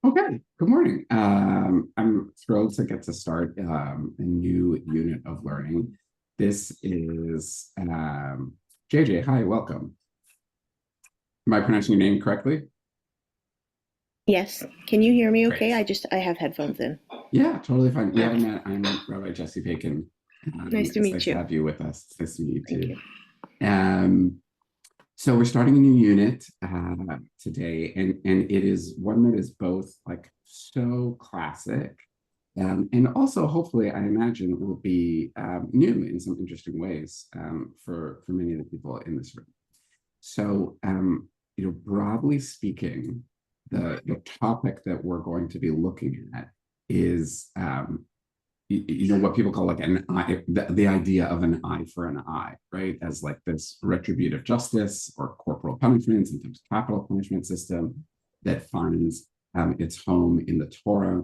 Okay, good morning. I'm thrilled to get to start a new unit of learning. This is JJ. Hi, welcome. Am I pronouncing your name correctly? Yes. Can you hear me okay? Great. I have headphones in. Yeah, totally fine. We haven't met. I'm Rabbi Jesse Bacon. Nice to It's meet nice to you. have you with us. It's nice to meet Thank you you. too. So we're starting a new unit today, and it is one that is both like so classic, and also hopefully I imagine it will be new in some interesting ways for many of the people in this room. So broadly speaking, the topic that we're going to be looking at is what people call like an eye, the idea of an eye for an eye, right? As like this retributive justice or corporal punishment, sometimes capital punishment system that finds its home in the Torah.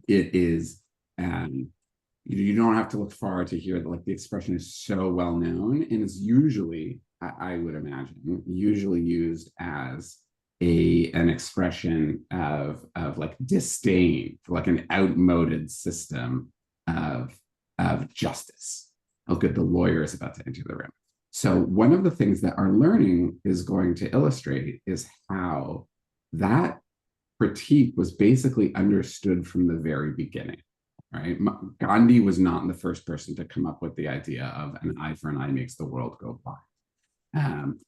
It is, you don't have to look far to hear that like the expression is so well known and is usually, I would imagine, usually used as an expression of like disdain for like an outmoded system of justice. Oh, good, the lawyer is about to enter the room. So one of the things that our learning is going to illustrate is how that critique was basically understood from the very beginning. Right? Gandhi was not the first person to come up with the idea of an eye for an eye makes the world go by.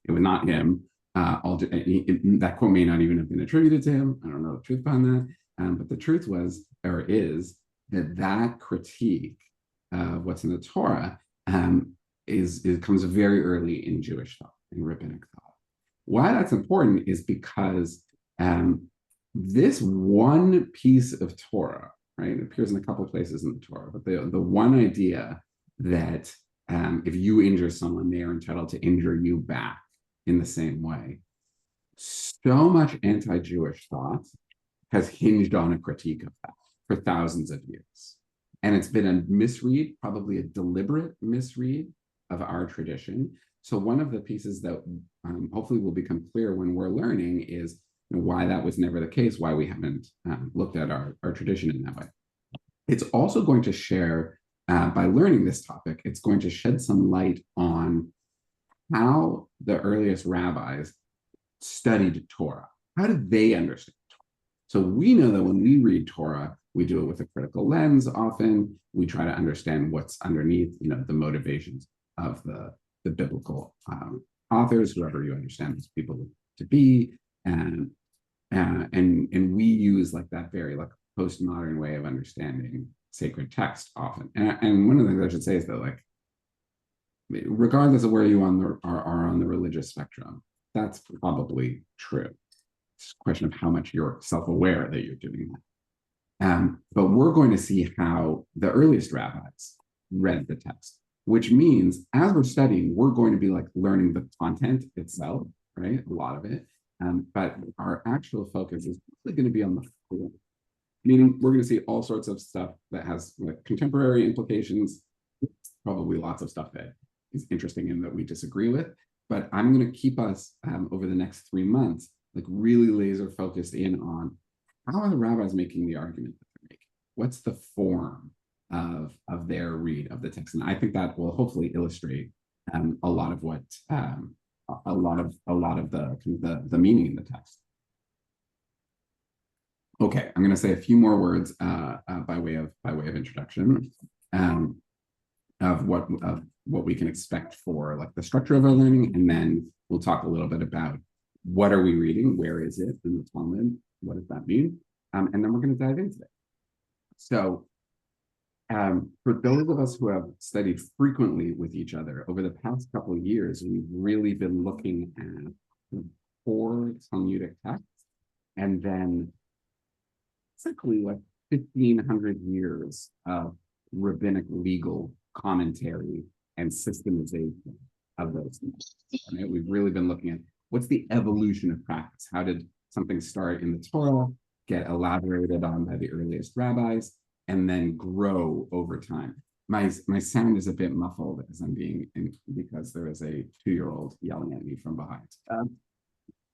It was not him. That quote may not even have been attributed to him. I don't know the truth behind that. But the truth was, or is, that critique of what's in the Torah comes very early in Jewish thought, in rabbinic thought. Why that's important is because this one piece of Torah, right, it appears in a couple of places in the Torah, but the one idea that if you injure someone, they are entitled to injure you back in the same way. So much anti-Jewish thought has hinged on a critique of that for thousands of years. And it's been a misread, probably a deliberate misread of our tradition. So one of the pieces that hopefully will become clear when we're learning is why that was never the case, why we haven't looked at our tradition in that way. It's also going to share, by learning this topic, it's going to shed some light on how the earliest rabbis studied Torah. How did they understand Torah? So we know that when we read Torah, we do it with a critical lens often. We try to understand what's underneath, the motivations of the biblical authors, whoever you understand these people to be. And we use like that very like postmodern way of understanding sacred text often. And one of the things I should say is that like, regardless of where you are on the religious spectrum, that's probably true. It's a question of how much you're self-aware that you're doing that. But we're going to see how the earliest rabbis read the text, which means as we're studying, we're going to be like learning the content itself, right? A lot of it. But our actual focus is really going to be on the form, meaning we're going to see all sorts of stuff that has like contemporary implications, probably lots of stuff that is interesting and that we disagree with. But I'm going to keep us over the next 3 months, like really laser focused in on how are the rabbis making the argument that they're making? What's the form of their read of the text? And I think that will hopefully illustrate a lot of what a lot of the meaning in the text. Okay, I'm going to say a few more words by way of introduction of what we can expect for like the structure of our learning, and then we'll talk a little bit about what are we reading, where is it in the Talmud, what does that mean, and then we're going to dive into it. So, for those of us who have studied frequently with each other over the past couple of years, we've really been looking at the core Talmudic texts, and then basically like 1,500 years of rabbinic legal commentary and systemization of those things. Right? We've really been looking at what's the evolution of practice. How did something start in the Torah, get elaborated on by the earliest rabbis, and then grow over time? My sound is a bit muffled as I'm being because there is a 2-year-old yelling at me from behind.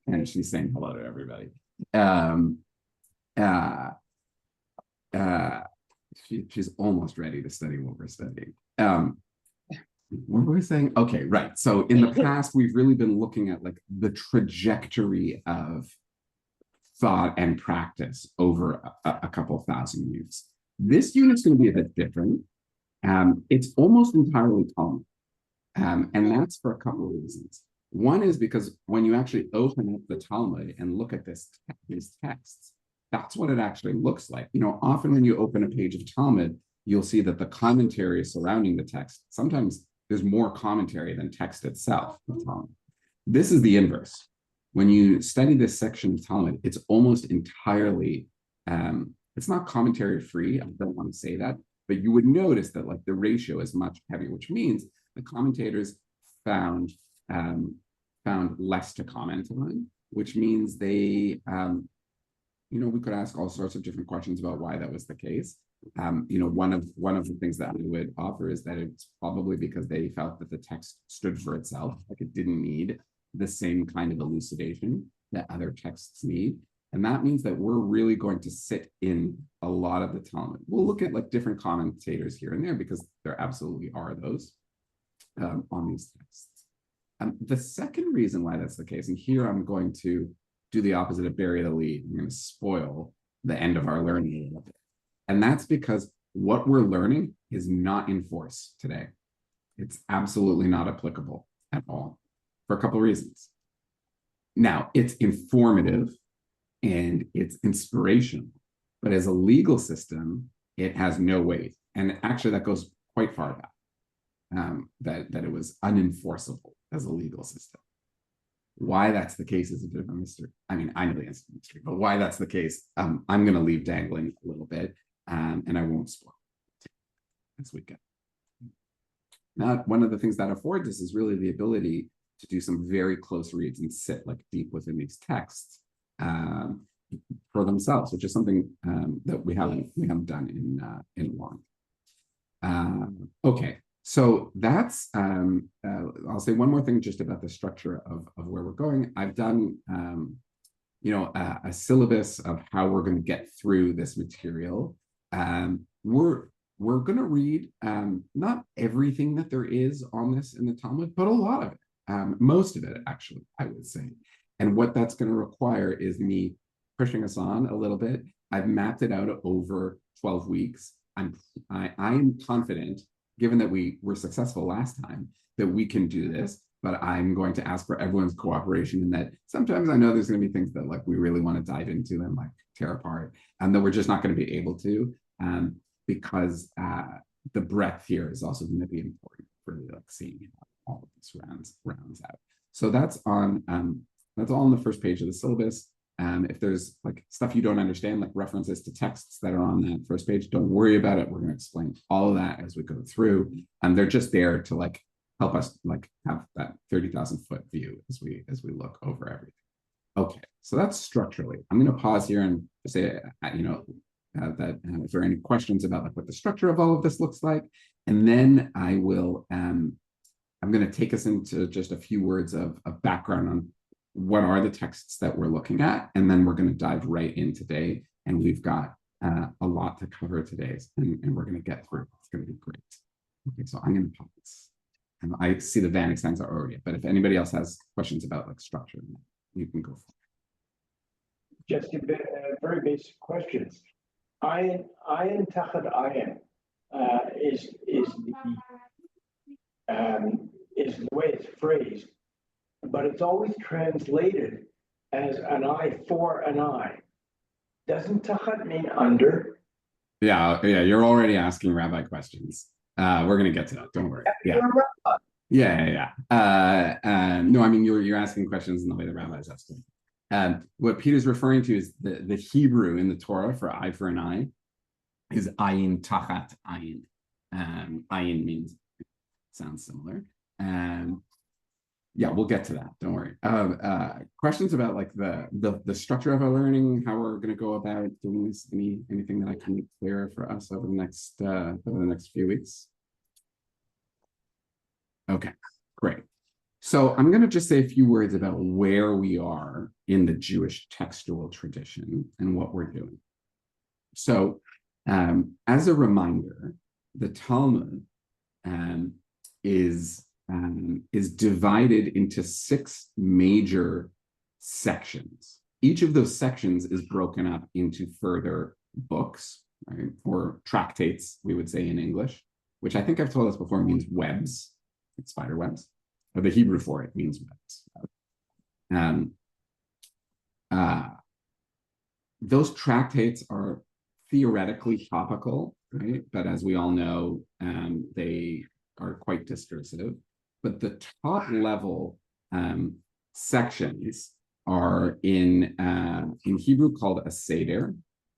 And she's saying hello to everybody. Um, uh, uh, she's almost ready to study what we're studying. What were we saying? Okay, right. So in the past, we've really been looking at like the trajectory of thought and practice over a couple thousand years. This unit's going to be a bit different. It's almost entirely Talmud, and that's for a couple of reasons. One is because when you actually open up the Talmud and look at these texts, that's what it actually looks like. You know, often when you open a page of Talmud, you'll see that the commentary surrounding the text, sometimes there's more commentary than text itself of Talmud. This is the inverse. When you study this section of Talmud, it's almost entirely, it's not commentary free. I don't want to say that, but you would notice that like the ratio is much heavier, which means the commentators found less to comment on, which means they, we could ask all sorts of different questions about why that was the case. One of the things that I would offer is that it's probably because they felt that the text stood for itself, like it didn't need the same kind of elucidation that other texts need. And that means that we're really going to sit in a lot of the Talmud. We'll look at like different commentators here and there because there absolutely are those on these texts. The second reason why that's the case, and here I'm going to do the opposite of bury the lead. I'm going to spoil the end of our learning a little bit. And that's because what we're learning is not in force today. It's absolutely not applicable at all for a couple of reasons. Now, it's informative and it's inspirational, but as a legal system, it has no weight. And actually, that goes quite far back, that it was unenforceable as a legal system. Why that's the case is a bit of a mystery. I mean, I know the answer to the mystery, but why that's the case, I'm going to leave dangling a little bit, and I won't spoil it as we go. Now, one of the things that affords us is really the ability to do some very close reads and sit like deep within these texts for themselves, which is something that we haven't done in long. Okay. So that's, I'll say one more thing just about the structure of where we're going. I've done, a syllabus of how we're going to get through this material. We're going to read not everything that there is on this in the Talmud, but a lot of it, most of it, actually, I would say. And what that's going to require is me pushing us on a little bit. I've mapped it out over 12 weeks. I'm confident, given that we were successful last time, that we can do this, but I'm going to ask for everyone's cooperation in that sometimes I know there's going to be things that like we really want to dive into and like tear apart, and that we're just not going to be able to, because the breadth here is also going to be important for like seeing how all of this rounds out. So that's all on the first page of the syllabus. If there's like stuff you don't understand, like references to texts that are on that first page, don't worry about it. We're going to explain all of that as we go through. And they're just there to like help us like have that 30,000 foot view as we look over everything. Okay, so that's structurally. I'm going to pause here and say, that if there are any questions about like what the structure of all of this looks like, and then I will. I'm going to take us into just a few words of background on what are the texts that we're looking at, and then we're going to dive right in today. And we've got a lot to cover today, and we're going to get through. It's going to be great. Okay, so I'm going to pause. And I see the Vanik signs are already, but if anybody else has questions about like structure, you can go for it. Just a very basic questions. Ayin tachat ayin is the way it's phrased, but it's always translated as an eye for an eye. Doesn't tachat mean under? Yeah, you're already asking rabbi questions. We're gonna get to that. Don't worry. Yeah. No, I mean you're asking questions in the way the rabbis ask them. What Peter's referring to is the Hebrew in the Torah for eye for an eye is ayin tachat ayin. Ayin means sounds similar. Yeah, we'll get to that. Don't worry. Questions about like the structure of our learning, how we're going to go about doing this? Anything that I can make clear for us over the next few weeks? Okay, great. So I'm going to just say a few words about where we are in the Jewish textual tradition and what we're doing. So, as a reminder, the Talmud is divided into 6 major sections. Each of those sections is broken up into further books, right? Or tractates, we would say in English, which I think I've told us before means webs, like spider webs, or the Hebrew for it means webs. Those tractates are theoretically topical, right? But as we all know, they are quite discursive. But the top level sections are in Hebrew called a seder,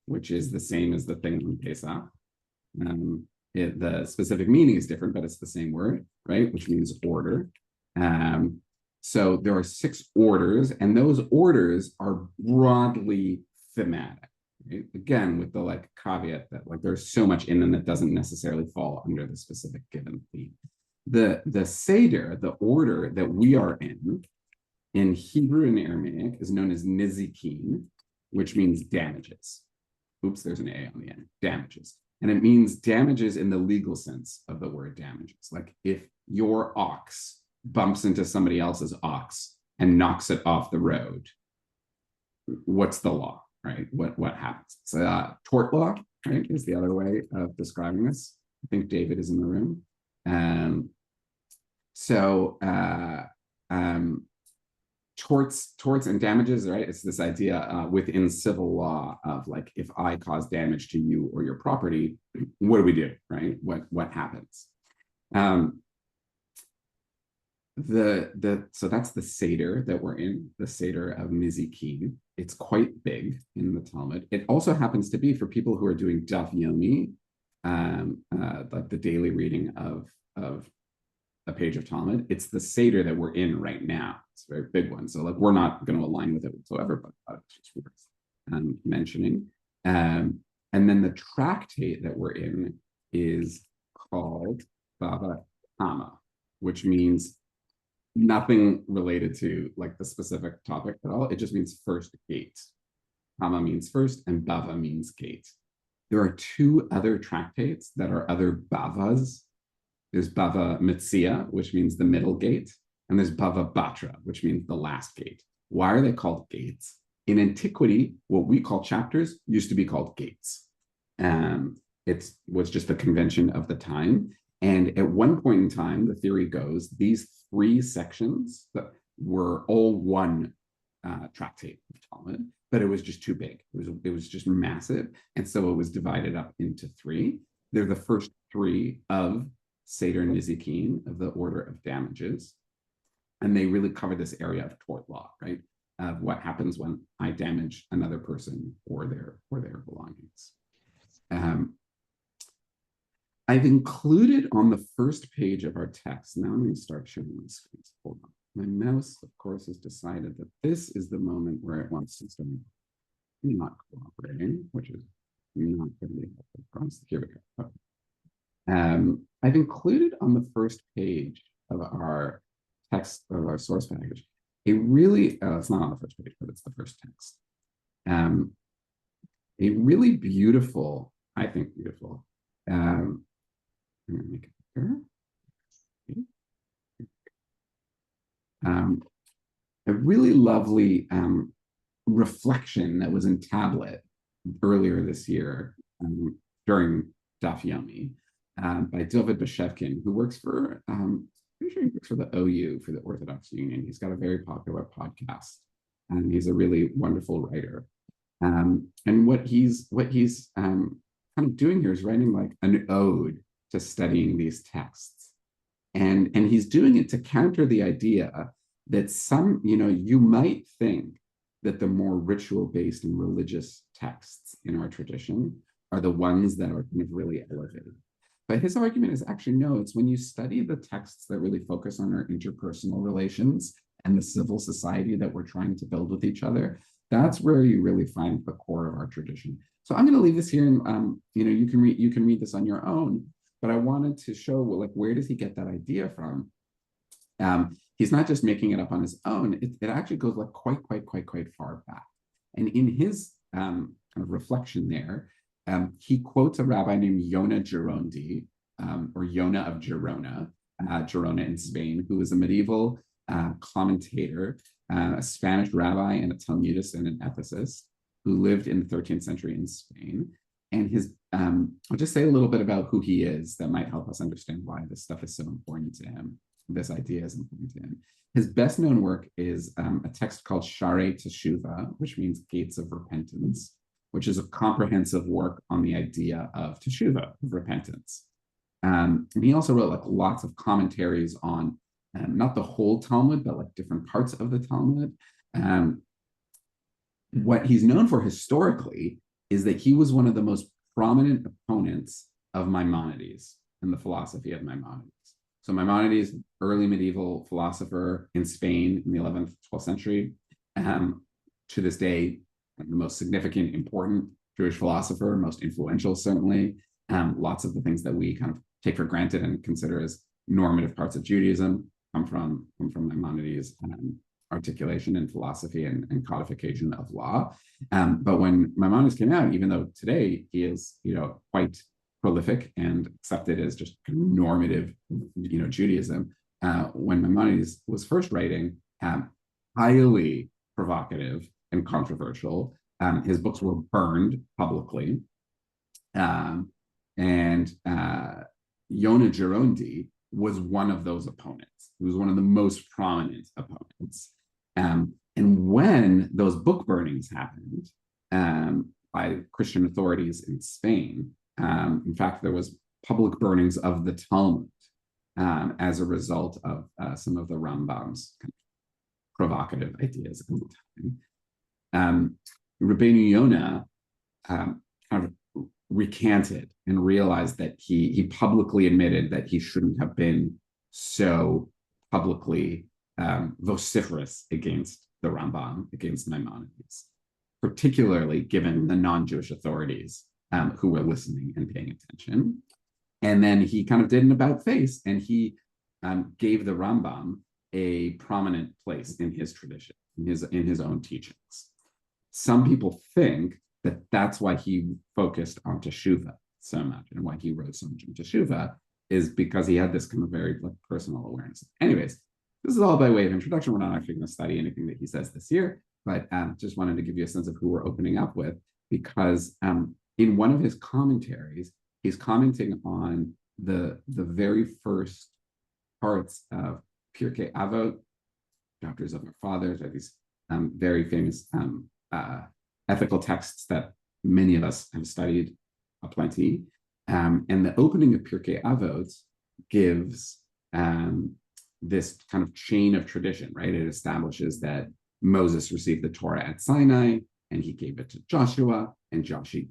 which is the same as the thing on Pesach. The specific meaning is different, but it's the same word, right? Which means order. So there are 6 orders, and those orders are broadly thematic. Right? Again, with the caveat that there's so much in them that doesn't necessarily fall under the specific given theme. The seder, the order that we are in Hebrew and Aramaic, is known as nizikin, which means damages. Oops, there's an A on the end. Damages. And it means damages in the legal sense of the word damages. Like if your ox bumps into somebody else's ox and knocks it off the road, what's the law, right? What happens? So, tort law, right, is the other way of describing this. I think David is in the room. Torts and damages, right? It's this idea within civil law of if I cause damage to you or your property, what do we do, right? What happens? So that's the Seder that we're in, the Seder of Nizikin. It's quite big in the Talmud. It also happens to be for people who are doing Daf Yomi, like the daily reading of a page of Talmud. It's the Seder that we're in right now. It's a very big one. So we're not going to align with it whatsoever, but it's just worth mentioning. And then the tractate that we're in is called Bava Kama, which means nothing related to the specific topic at all. It just means first gate. Kama means first, and Bava means gate. There are 2 other tractates that are other Bavas. There's Bava Metzia, which means the middle gate, and there's Bava Batra, which means the last gate. Why are they called gates? In antiquity, what we call chapters used to be called gates. It was just the convention of the time. And at one point in time, the theory goes, these 3 sections that were all one tractate of Talmud, but it was just too big. It was just massive. And so it was divided up into 3. They're the first 3 of Seder Nizikin, of the order of damages. And they really cover this area of tort law, right? Of what happens when I damage another person or their belongings. I've included on the first page of our text. Now I'm going to start sharing my screen. Hold on. My mouse, of course, has decided that this is the moment where it wants to start not cooperating, which is not going to be helpful for us. Here we go. Okay. I've included on the first page of our text, of our source package, a really, it's not on the first page, but it's the first text. A really beautiful, I think beautiful, I'm going to make it bigger. A really lovely reflection that was in Tablet earlier this year during Daf Yomi by David Bashevkin, who works for, pretty sure he works for the OU, for the Orthodox Union. He's got a very popular podcast, and he's a really wonderful writer. And what he's kind of doing here is writing an ode to studying these texts. And he's doing it to counter the idea that you might think that the more ritual-based and religious texts in our tradition are the ones that are kind of really elevated. But his argument is actually, no, it's when you study the texts that really focus on our interpersonal relations and the civil society that we're trying to build with each other, that's where you really find the core of our tradition. So I'm going to leave this here, and you can read this on your own. But I wanted to show where does he get that idea from? he's not just making it up on his own. It actually goes like quite far back. And in his kind of reflection there, he quotes a rabbi named Yonah Gerondi, or Yonah of Gerona, Gerona in Spain, who was a medieval commentator, a Spanish rabbi and a Talmudist and an ethicist who lived in the 13th century in Spain. And I'll just say a little bit about who he is that might help us understand why this stuff is so important to him. This idea is important to him. His best known work is a text called Sharei Teshuvah, which means gates of repentance, which is a comprehensive work on the idea of teshuvah, of repentance. And he also wrote like lots of commentaries on not the whole Talmud, but like different parts of the Talmud. What he's known for historically is that he was one of the most prominent opponents of Maimonides and the philosophy of Maimonides. So Maimonides, early medieval philosopher in Spain in the 11th, 12th century, to this day, the most significant, important Jewish philosopher, most influential, certainly. Lots of the things that we kind of take for granted and consider as normative parts of Judaism come from Maimonides' articulation and philosophy and codification of law. But when Maimonides came out, even though today he is, quite prolific and accepted as just normative, Judaism, when Maimonides was first writing, highly provocative and controversial. His books were burned publicly. And Yonah Gerondi was one of those opponents. He was one of the most prominent opponents. And when those book burnings happened by Christian authorities in Spain, in fact, there was public burnings of the Talmud as a result of some of the Rambam's kind of provocative ideas at the time. Rabbeinu Yonah kind of recanted and realized that he publicly admitted that he shouldn't have been so publicly vociferous against the Rambam, against Maimonides, particularly given the non-Jewish authorities who were listening and paying attention. And then he kind of did an about face, and he gave the Rambam a prominent place in his tradition, in his own teachings. Some people think that that's why he focused on teshuvah so much, and why he wrote so much on teshuvah is because he had this kind of very personal awareness. Anyways, this is all by way of introduction. We're not actually going to study anything that he says this year, but just wanted to give you a sense of who we're opening up with, because in one of his commentaries, he's commenting on the very first parts of Pirkei Avot, Chapters of Our Fathers, are these very famous ethical texts that many of us have studied aplenty. And the opening of Pirkei Avot gives this kind of chain of tradition, right? It establishes that Moses received the Torah at Sinai, and he gave it to Joshua, and Joshua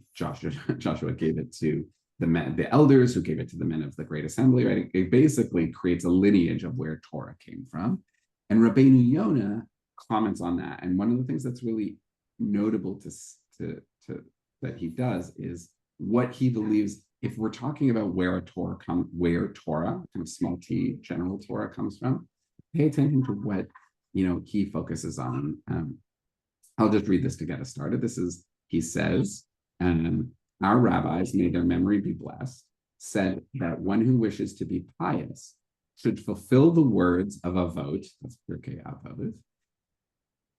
gave it to the elders, who gave it to the men of the Great Assembly, right? It basically creates a lineage of where Torah came from. And Rabbeinu Yonah comments on that. And one of the things that's really notable that he does is what he believes, if we're talking about where Torah, kind of small t, general Torah comes from, pay attention to what he focuses on. I'll just read this to get us started. He says, our rabbis, may their memory be blessed, said that one who wishes to be pious should fulfill the words of Avot, that's Pirkei Avot,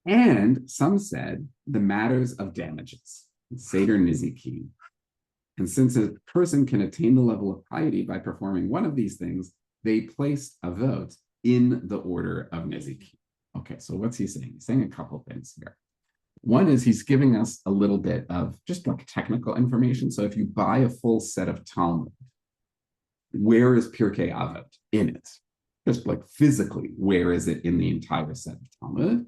and some said the matters of damages, Seder Nizikin. And since a person can attain the level of piety by performing one of these things, they placed Avot in the order of Nizikin. Okay, so what's he saying? He's saying a couple things here. One is he's giving us a little bit of just like technical information. So if you buy a full set of Talmud, where is Pirkei Avot in it? Just like physically, where is it in the entire set of Talmud?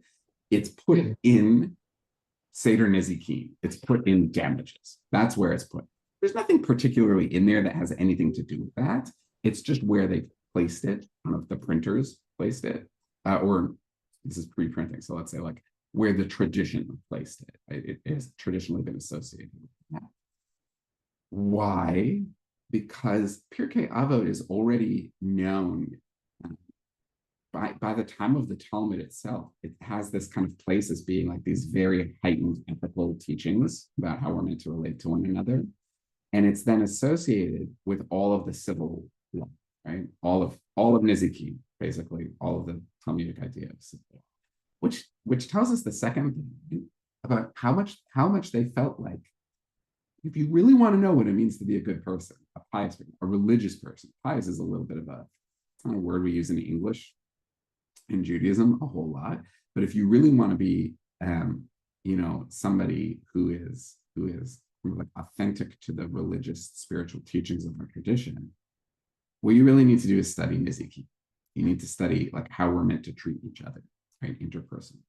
It's put in Seder Nizikin. It's put in damages. That's where it's put. There's nothing particularly in there that has anything to do with that. It's just where they placed it. One of the printers placed it, or this is pre-printing. So let's say like where the tradition placed it. It has traditionally been associated with that. Why? Because Pirkei Avot is already known by the time of the Talmud itself, it has this kind of place as being like these very heightened ethical teachings about how we're meant to relate to one another. And it's then associated with all of the civil law, right? All of Nizikin, basically, all of the Talmudic idea of civil law, which tells us the second thing about how much they felt like, if you really want to know what it means to be a good person, a pious person, a religious person, pious is a little bit of a word we use in English in Judaism a whole lot. But if you really want to be, somebody who is like authentic to the religious spiritual teachings of our tradition, what you really need to do is study Niziki. You need to study like how we're meant to treat each other, right, interpersonally.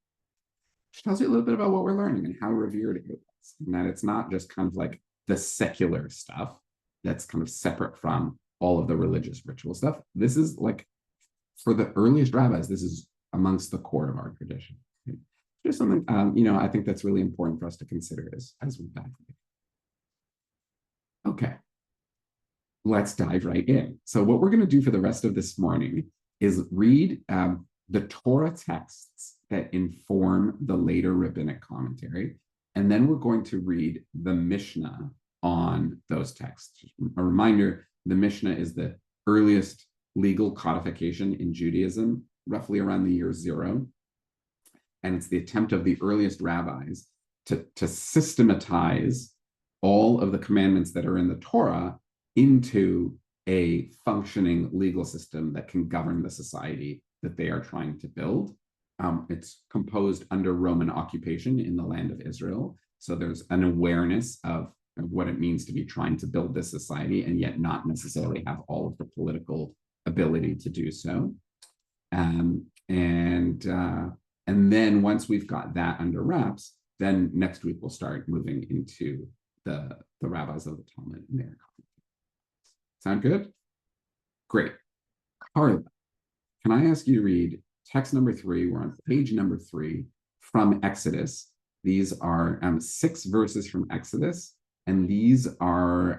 Which tells you a little bit about what we're learning and how revered it is, and that it's not just kind of like the secular stuff that's kind of separate from all of the religious ritual stuff. This is like, for the earliest rabbis, this is amongst the core of our tradition. Right? Just something, I think that's really important for us to consider as we dive in. Okay, let's dive right in. So what we're going to do for the rest of this morning is read the Torah texts that inform the later rabbinic commentary, and then we're going to read the Mishnah on those texts. A reminder, the Mishnah is the earliest legal codification in Judaism, roughly around the year 0. And it's the attempt of the earliest rabbis to systematize all of the commandments that are in the Torah into a functioning legal system that can govern the society that they are trying to build. It's composed under Roman occupation in the land of Israel. So there's an awareness of what it means to be trying to build this society and yet not necessarily have all of the political ability to do so. And then once we've got that under wraps, then next week we'll start moving into the rabbis of the Talmud and their commentaries. Sound good? Great. Carla, can I ask you to read text number 3? We're on page number 3 from Exodus. These are 6 verses from Exodus, and these are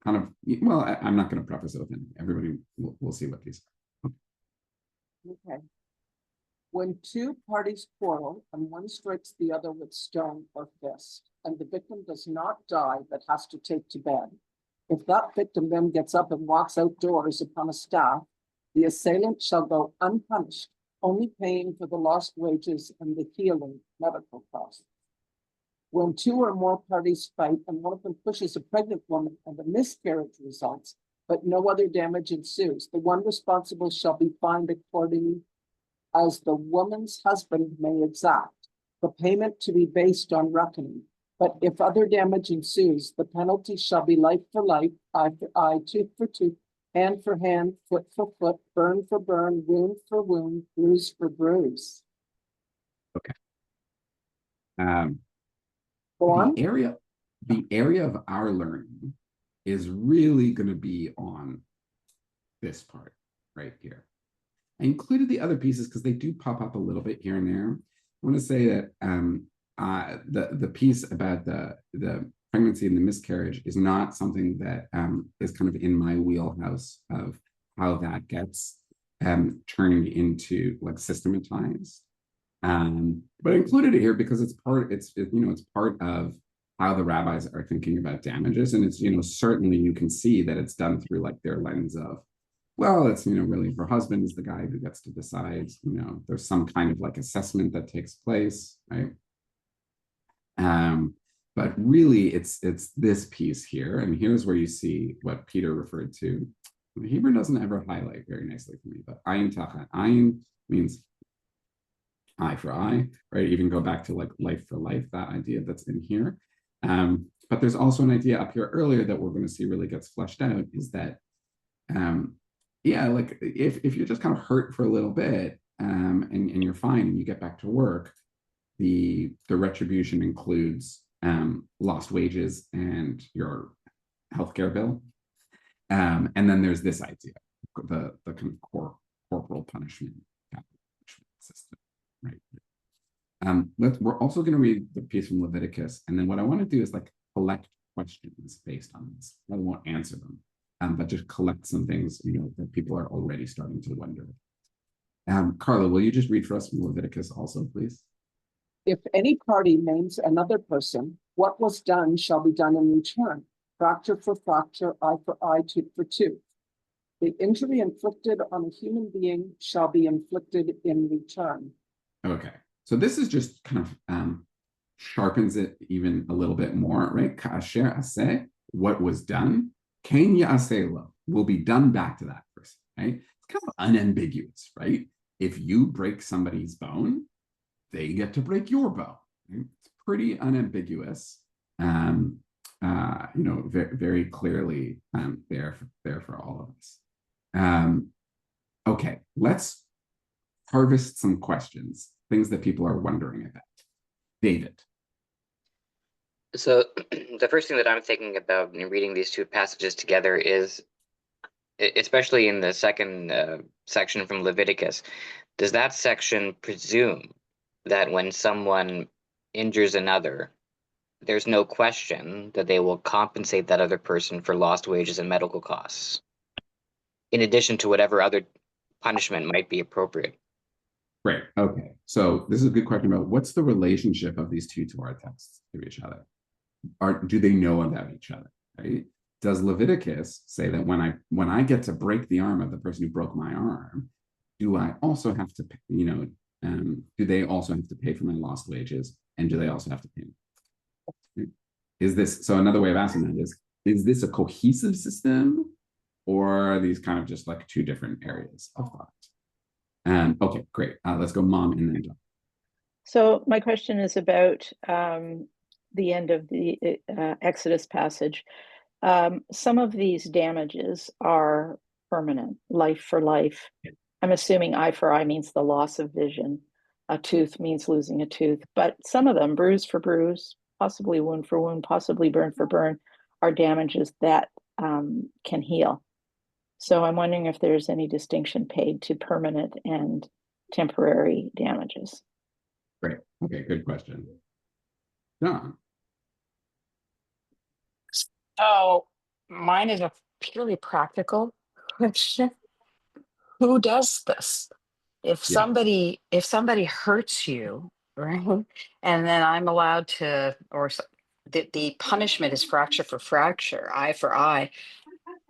kind of, well, I'm not going to preface it with anything. Everybody will see what these are. Okay. When two parties quarrel and one strikes the other with stone or fist, and the victim does not die but has to take to bed, if that victim then gets up and walks outdoors upon a staff, the assailant shall go unpunished, only paying for the lost wages and the healing medical costs. When 2 or more parties fight and one of them pushes a pregnant woman and a miscarriage results, but no other damage ensues, the one responsible shall be fined according as the woman's husband may exact, the payment to be based on reckoning. But if other damage ensues, the penalty shall be life for life, eye for eye, tooth for tooth, hand for hand, foot for foot, burn for burn, wound for wound, bruise for bruise. Okay. Go on. The area of our learning is really going to be on this part right here. I included the other pieces because they do pop up a little bit here and there. I want to say that the piece about the pregnancy and the miscarriage is not something that is kind of in my wheelhouse of how that gets turned into like systematized. But I included it here because it's part of how the rabbis are thinking about damages, and it's certainly you can see that it's done through like their lens of, well, it's really her husband is the guy who gets to decide. There's some kind of like assessment that takes place, right? But really, it's this piece here, and here's where you see what Peter referred to. The Hebrew doesn't ever highlight very nicely for me, but ayin tachat ayin means eye for eye, right? Even go back to like life for life, that idea that's in here. But there's also an idea up here earlier that we're going to see really gets fleshed out is that, like if you're just kind of hurt for a little bit and you're fine and you get back to work, the retribution includes lost wages and your healthcare bill. And then there's this idea, the kind of corporal punishment system, right? We're also going to read the piece from Leviticus, and then what I want to do is like collect questions based on this. I won't answer them, but just collect some things that people are already starting to wonder. Carla, will you just read for us from Leviticus also, please? If any party maims another person, what was done shall be done in return. Fracture for fracture, eye for eye, tooth for tooth. The injury inflicted on a human being shall be inflicted in return. Okay, so this is just kind of sharpens it even a little bit more, right? Ka'asher aseh, what was done, ken ya'aseh lo, will be done back to that person, right? It's kind of unambiguous, right? If you break somebody's bone, they get to break your bone. Right? It's pretty unambiguous. Very, very clearly there for all of us. Okay, let's harvest some questions, things that people are wondering about. David. So the first thing that I'm thinking about in reading these two passages together is, especially in the second section from Leviticus, does that section presume that when someone injures another, there's no question that they will compensate that other person for lost wages and medical costs, in addition to whatever other punishment might be appropriate? Great. Okay. So this is a good question about what's the relationship of these two Torah texts to each other? Do they know about each other? Right? Does Leviticus say that when I get to break the arm of the person who broke my arm, do I also have to, do they also have to pay for my lost wages, and do they also have to pay me? Is this so? Another way of asking that is this a cohesive system, or are these kind of just like two different areas of thought? Okay, great. Let's go, Mom, and then John. So my question is about the end of the Exodus passage. Some of these damages are permanent, life for life. I'm assuming eye for eye means the loss of vision. A tooth means losing a tooth. But some of them, bruise for bruise, possibly wound for wound, possibly burn for burn, are damages that can heal. So I'm wondering if there's any distinction paid to permanent and temporary damages. Great. Okay, good question. John. So mine is a purely practical question. Who does this? If somebody hurts you, right, and then I'm allowed to, the punishment is fracture for fracture, eye for eye.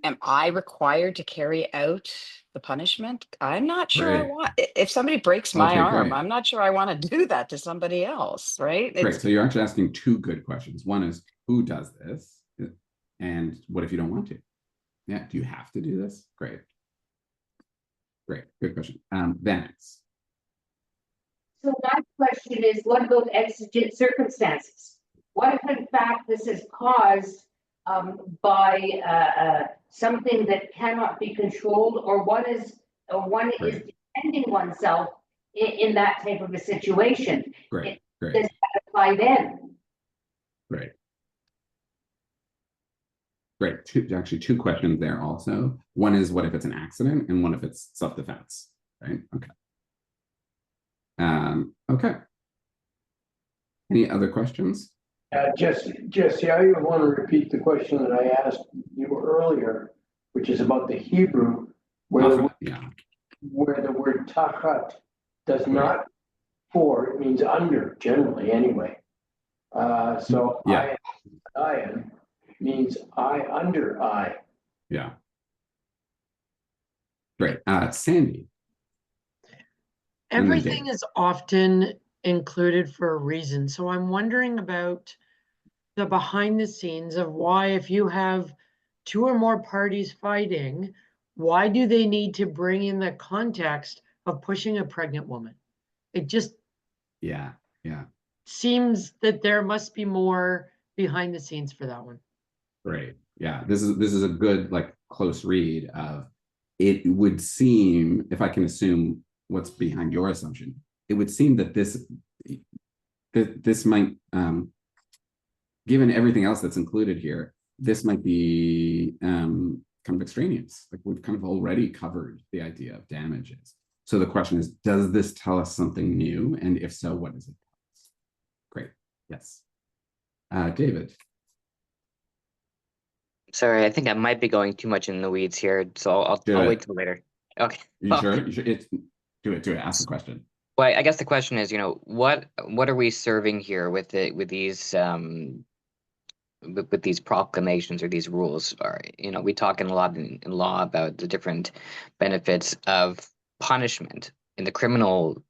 Am I required to carry out the punishment? I'm not sure I Great. want. If somebody breaks my Okay, arm, great. I'm not sure I want to do that to somebody else, right? Great. So you're actually asking two good questions. One is who does this, and what if you don't want to? Yeah. Do you have to do this? Great. Great. Good question. Vance. So my question is, what about exigent circumstances? What if in fact this is caused by something that cannot be controlled, or one is defending oneself in that type of a situation? Great. Does that apply then? Great. Great. Actually, two questions there also. One is what if it's an accident, and one if it's self-defense, right? Okay. Okay. Any other questions? Jesse, I want to repeat the question that I asked you earlier, which is about the Hebrew, where the word tachat does not for, it means under, generally anyway. So ayin means eye under eye. Yeah. Great. Sandy. Everything is often included for a reason. So I'm wondering about the behind the scenes of why, if you have two or more parties fighting, why do they need to bring in the context of pushing a pregnant woman? It just seems that there must be more behind the scenes for that one. Great. Yeah, this is a good close read of it. Would seem, if I can assume what's behind your assumption, it would seem that this might, given everything else that's included here, this might be kind of extraneous. Like we've kind of already covered the idea of damages. So the question is, does this tell us something new? And if so, what does it tell us? Great. Yes. David. Sorry, I think I might be going too much in the weeds here, so I'll wait till later. Okay. You sure? You sure? Do it. Ask the question. Well, I guess the question is, what are we serving here with these proclamations or these rules? Are, we talk in a lot in law about the different benefits of punishment in the criminal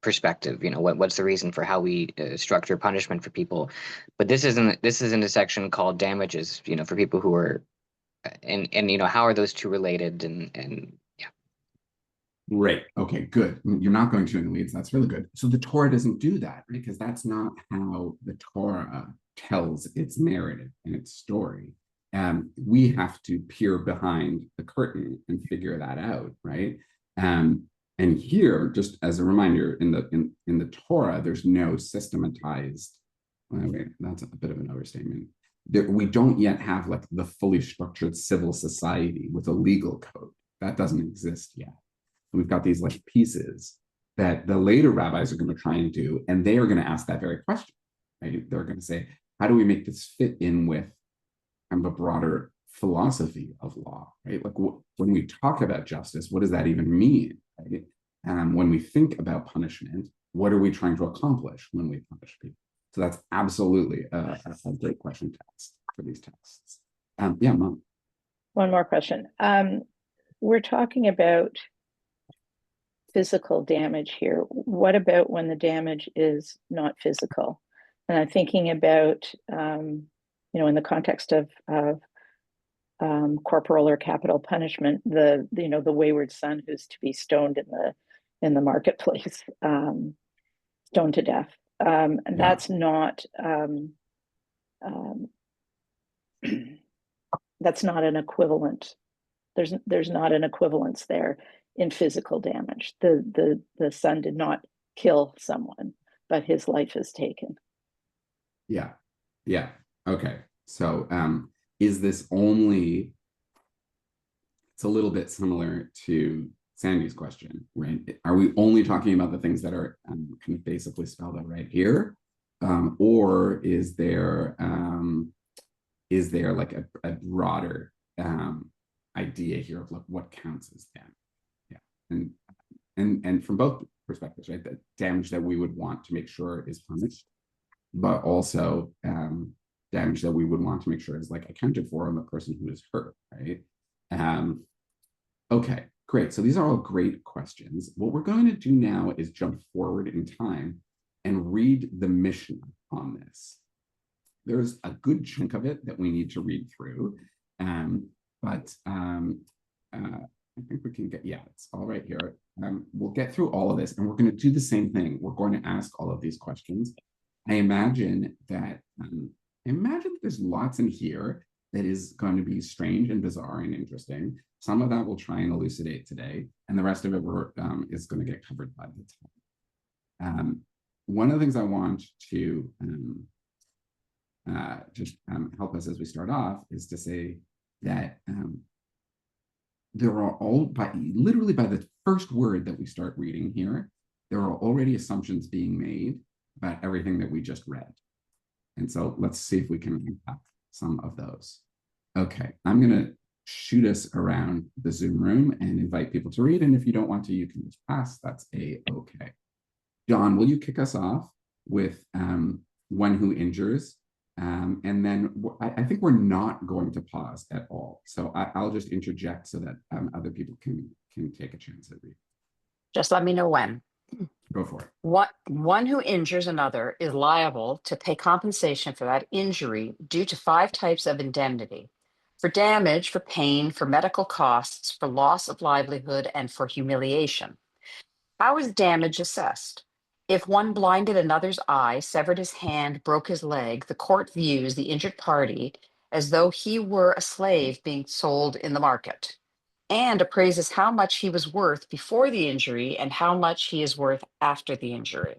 perspective. What's the reason for how we structure punishment for people? But this isn't a section called damages. For people who are, and how are those two related? And yeah. Great. Okay, good. You're not going to in the weeds. That's really good. So the Torah doesn't do that, right? Because that's not how the Torah tells its narrative and its story. We have to peer behind the curtain and figure that out, right? And here, just as a reminder, in the Torah, there's no systematized. Wait, that's a bit of an overstatement. We don't yet have like the fully structured civil society with a legal code. That doesn't exist yet. We've got these like pieces that the later rabbis are going to try and do, and they are going to ask that very question. Right? They're going to say, how do we make this fit in with kind of a broader philosophy of law? Right? Like when we talk about justice, what does that even mean? Right? When we think about punishment, what are we trying to accomplish when we punish people? So that's absolutely a great question to ask for these texts. Yeah, Mom. One more question. We're talking about physical damage here. What about when the damage is not physical? And I'm thinking about, in the context of corporal or capital punishment, the wayward son who's to be stoned in the marketplace, stoned to death. And that's not that's not an equivalent. There's not an equivalence there in physical damage. The son did not kill someone, but his life is taken. Yeah. Okay. So is this only, it's a little bit similar to Sandy's question, right? Are we only talking about the things that are kind of basically spelled out right here? Or is there like a broader idea here of like what counts as damage? Yeah. And from both perspectives, right? The damage that we would want to make sure is punished, but also damage that we would want to make sure is like accounted for on the person who is hurt, right? Okay, great. So these are all great questions. What we're going to do now is jump forward in time and read the Mishnah on this. There's a good chunk of it that we need to read through, but I think we can get, it's all right here. We'll get through all of this, and we're going to do the same thing. We're going to ask all of these questions. I imagine that there's lots in here that is going to be strange and bizarre and interesting. Some of that we'll try and elucidate today, and the rest of it is going to get covered by the time. One of the things I want to just help us as we start off is to say that there are literally by the first word that we start reading here, there are already assumptions being made about everything that we just read. And so let's see if we can unpack some of those. Okay, I'm going to shoot us around the Zoom room and invite people to read. And if you don't want to, you can just pass. That's okay. John, will you kick us off with one who injures? And then I think we're not going to pause at all. So I'll just interject so that other people can take a chance at reading. Just let me know when. Go for it. One who injures another is liable to pay compensation for that injury due to 5 types of indemnity: for damage, for pain, for medical costs, for loss of livelihood, and for humiliation. How is damage assessed? If one blinded another's eye, severed his hand, broke his leg, the court views the injured party as though he were a slave being sold in the market, and appraises how much he was worth before the injury and how much he is worth after the injury.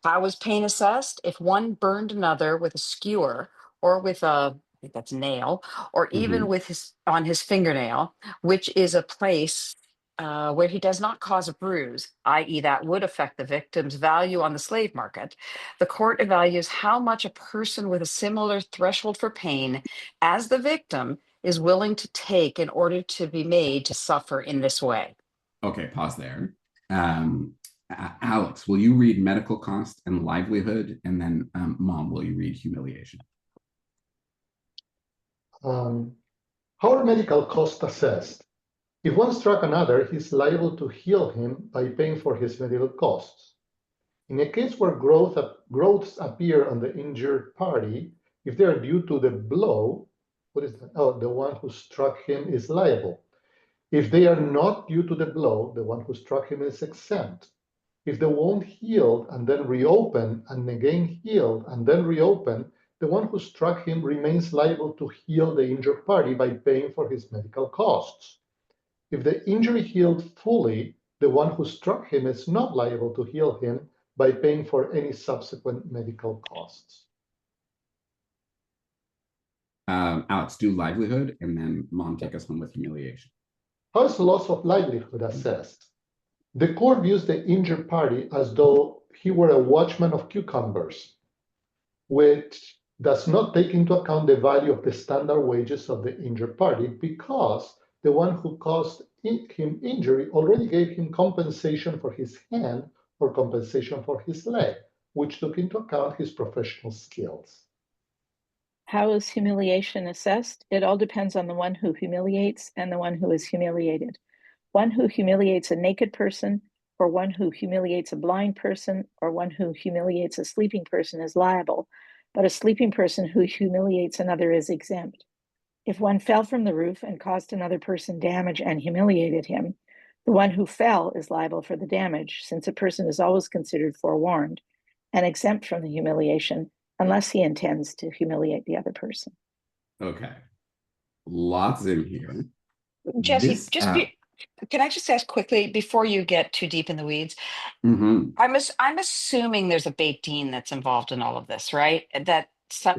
How was pain assessed? If one burned another with a skewer or with I think that's nail, or even with on his fingernail, which is a place where he does not cause a bruise, i.e., that would affect the victim's value on the slave market, the court evaluates how much a person with a similar threshold for pain as the victim is willing to take in order to be made to suffer in this way. Okay, pause there. Alex, will you read medical cost and livelihood? And then Mom, will you read humiliation? How are medical costs assessed? If one struck another, he is liable to heal him by paying for his medical costs. In a case where growths appear on the injured party, if they are due to the blow, what is that? Oh, the one who struck him is liable. If they are not due to the blow, the one who struck him is exempt. If the wound healed and then reopened and again healed and then reopened, the one who struck him remains liable to heal the injured party by paying for his medical costs. If the injury healed fully, the one who struck him is not liable to heal him by paying for any subsequent medical costs. Alex, do livelihood, and then Mom, take us home with humiliation. How is loss of livelihood assessed? The court views the injured party as though he were a watchman of cucumbers, which does not take into account the value of the standard wages of the injured party because the one who caused him injury already gave him compensation for his hand or compensation for his leg, which took into account his professional skills. How is humiliation assessed? It all depends on the one who humiliates and the one who is humiliated. One who humiliates a naked person, or one who humiliates a blind person, or one who humiliates a sleeping person is liable, but a sleeping person who humiliates another is exempt. If one fell from the roof and caused another person damage and humiliated him, the one who fell is liable for the damage, since a person is always considered forewarned and exempt from the humiliation unless he intends to humiliate the other person. Okay, lots in here. Jesse, can I just ask quickly before you get too deep in the weeds? I'm assuming there's a Beit Din that's involved in all of this, right? That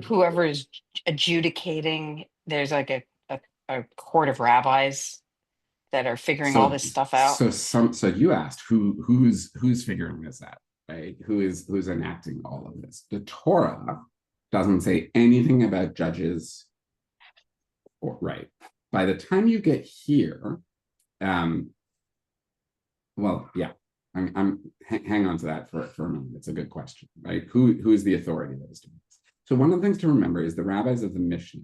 whoever is adjudicating, there's like a court of rabbis that are figuring all this stuff out. So you asked who's figuring this out, right? Who's enacting all of this? The Torah doesn't say anything about judges, right? By the time you get here, well, yeah, I'm hang on to that for a moment. It's a good question, right? Who is the authority that is doing this? So one of the things to remember is the rabbis of the Mishnah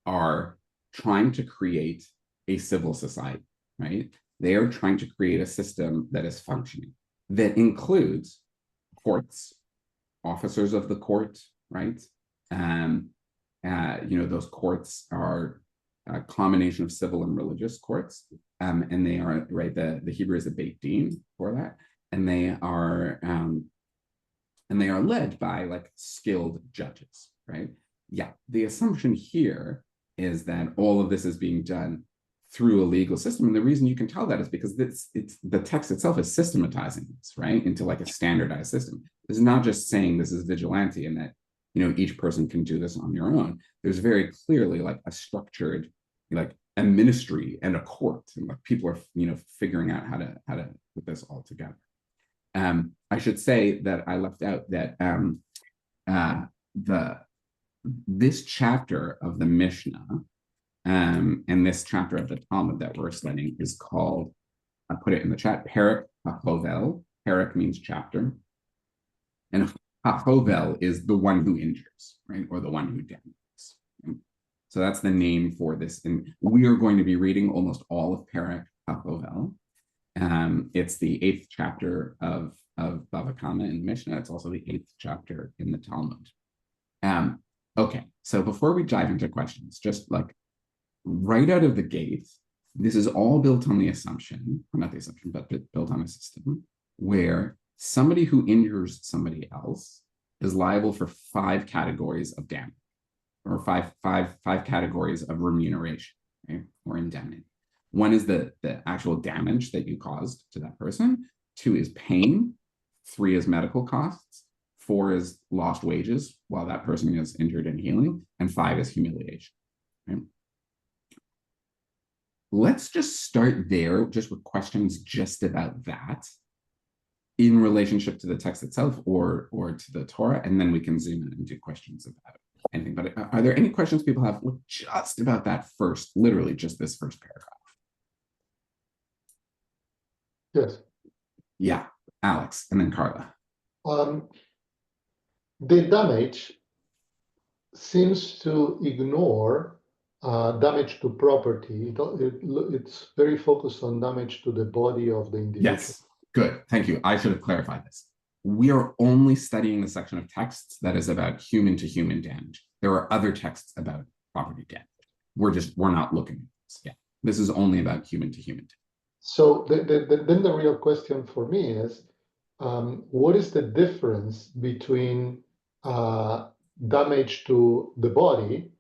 are trying to create a civil society, right? They are trying to create a system that is functioning, that includes courts, officers of the court, right? Those courts are a combination of civil and religious courts, and they are, right, the Hebrew is a Beit Din for that, and they are led by like skilled judges, right? Yeah, the assumption here is that all of this is being done through a legal system, and the reason you can tell that is because it's the text itself is systematizing this, right, into like a standardized system. It's not just saying this is vigilante and that each person can do this on your own. There's very clearly like a structured, like a ministry and a court, and like people are figuring out how to put this all together. I should say that I left out that this chapter of the Mishnah and this chapter of the Talmud that we're studying is called, I put it in the chat, Perek HaHovel. Perek means chapter, and HaHovel is the one who injures, right, or the one who damages. Right? So that's the name for this, and we are going to be reading almost all of Perek HaHovel. It's the 8th chapter of Bava Kama in the Mishnah. It's also the 8th chapter in the Talmud. Okay, so before we dive into questions, just like right out of the gate, this is all built on the assumption, not the assumption, but built on a system where somebody who injures somebody else is liable for 5 categories of damage, or five categories of remuneration, right, or indemnity. One is the actual damage that you caused to that person. 2 is pain. 3 is medical costs. 4 is lost wages while that person is injured and healing. And 5 is humiliation. Right? Let's just start there, just with questions just about that in relationship to the text itself or to the Torah, and then we can zoom in and do questions about anything. But are there any questions people have just about that first, literally just this first paragraph? Yes. Yeah, Alex, and then Carla. The damage seems to ignore damage to property. It's very focused on damage to the body of the individual. Yes, good. Thank you. I should have clarified this. We are only studying the section of texts that is about human to human damage. There are other texts about property damage. We're not looking at this. Yeah, this is only about human to human damage. So then the real question for me is, what is the difference between damage to the body